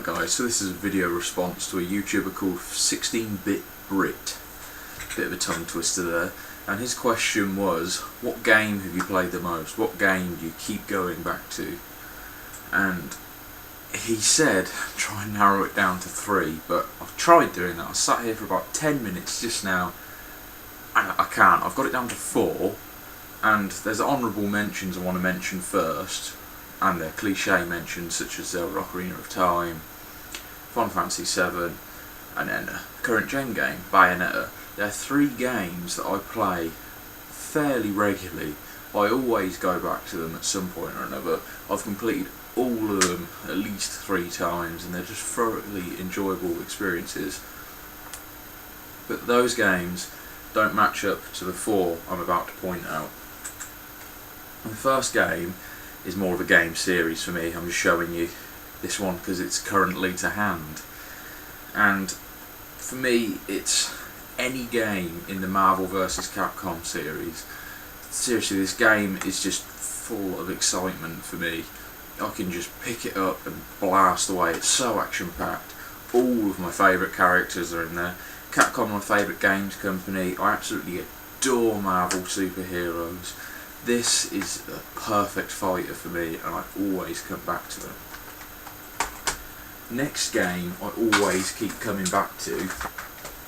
Right guys, so this is a video response to a YouTuber called 16bitbrit. Bit of a tongue twister there. And his question was, what game have you played the most? What game do you keep going back to? And he said, try and narrow it down to 3, but I've tried doing that. I sat here for about 10 minutes just now, and I can't. I've got it down to 4, and there's honourable mentions I want to mention first, and they're cliche mentions such as Zelda Ocarina of Time, Final Fantasy VII, and then a current gen game, Bayonetta. They're 3 games that I play fairly regularly. I always go back to them at some point or another. I've completed all of them at least 3 times, and they're just thoroughly enjoyable experiences. But those games don't match up to the 4 I'm about to point out. And the first game is more of a game series for me. I'm just showing you this one because it's currently to hand. And for me, it's any game in the Marvel vs. Capcom series. Seriously, this game is just full of excitement for me. I can just pick it up and blast away. It's so action-packed. All of my favourite characters are in there. Capcom are my favourite games company. I absolutely adore Marvel superheroes. This is a perfect fighter for me, and I always come back to it. Next game I always keep coming back to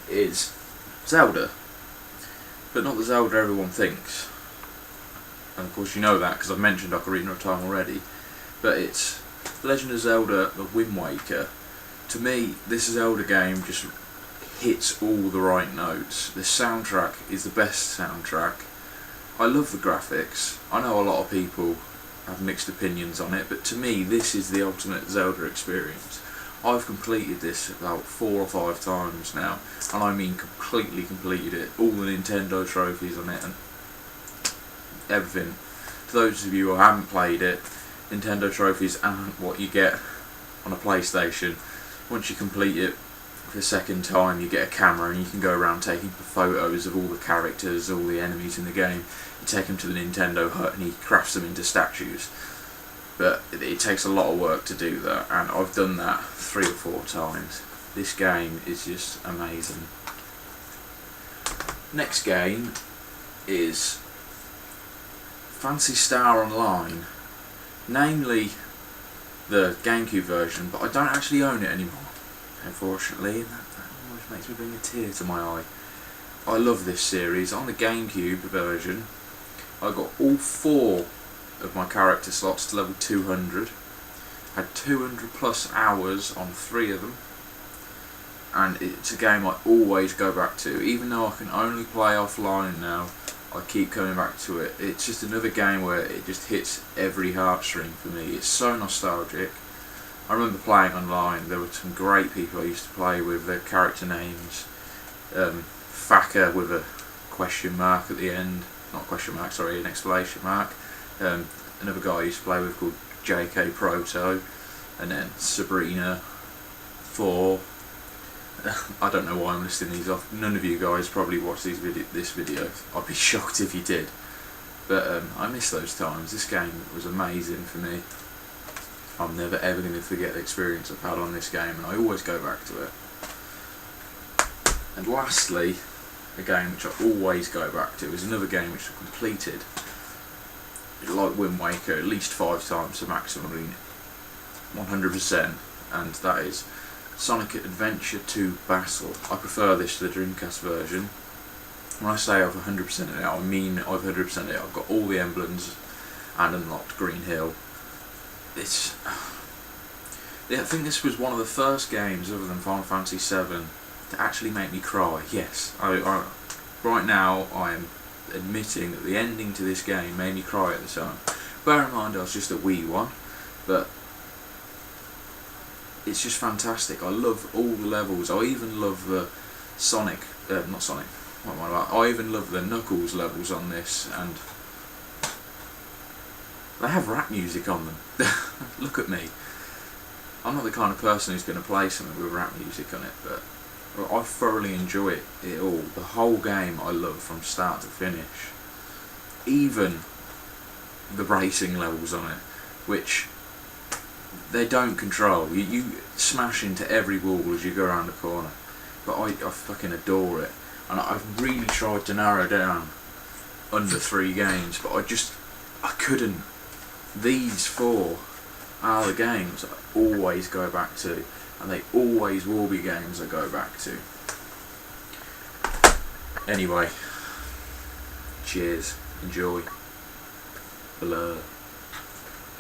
is Zelda. But not the Zelda everyone thinks. And of course you know that because I've mentioned Ocarina of Time already. But it's Legend of Zelda The Wind Waker. To me, this Zelda game just hits all the right notes. The soundtrack is the best soundtrack. I love the graphics. I know a lot of people have mixed opinions on it, but to me this is the ultimate Zelda experience. I've completed this about 4 or 5 times now, and I mean completely completed it. All the Nintendo trophies on it and everything. To those of you who haven't played it, Nintendo trophies aren't what you get on a PlayStation. Once you complete it for the second time, you get a camera and you can go around taking photos of all the characters, all the enemies in the game. You take them to the Nintendo hut and he crafts them into statues. But it takes a lot of work to do that, and I've done that 3 or 4 times. This game is just amazing. Next game is Phantasy Star Online, namely the GameCube version, but I don't actually own it anymore, unfortunately, and that almost makes me bring a tear to my eye. I love this series. On the GameCube version, I got all 4 of my character slots to level 200, had 200 plus hours on 3 of them, and it's a game I always go back to. Even though I can only play offline now, I keep coming back to it. It's just another game where it just hits every heartstring for me. It's so nostalgic. I remember playing online. There were some great people I used to play with. Their character names, Faka with a question mark at the end, not question mark, sorry, an exclamation mark. Another guy I used to play with called JK Proto, and then Sabrina 4. I don't know why I'm listing these off. None of you guys probably watch this video. I'd be shocked if you did. But I miss those times. This game was amazing for me. I'm never ever going to forget the experience I've had on this game, and I always go back to it. And lastly, a game which I always go back to is another game which I've completed, like Wind Waker, at least 5 times to maximum 100%, and that is Sonic Adventure 2 Battle. I prefer this to the Dreamcast version. When I say I've 100% it, I mean I've 100% it. I've got all the emblems and unlocked Green Hill. I think this was one of the first games, other than Final Fantasy VII, to actually make me cry. Yes, right now I'm admitting that the ending to this game made me cry at the time. Bear in mind I was just a wee one, but it's just fantastic. I love all the levels. I even love the I even love the Knuckles levels on this, and they have rap music on them. Look at me. I'm not the kind of person who's going to play something with rap music on it, but I thoroughly enjoy it all. The whole game I love from start to finish. Even the racing levels on it, which they don't control. You smash into every wall as you go around the corner. But I fucking adore it. And I've really tried to narrow down under 3 games, but I couldn't. These 4 are the games I always go back to, and they always will be games I go back to. Anyway, cheers, enjoy, blur.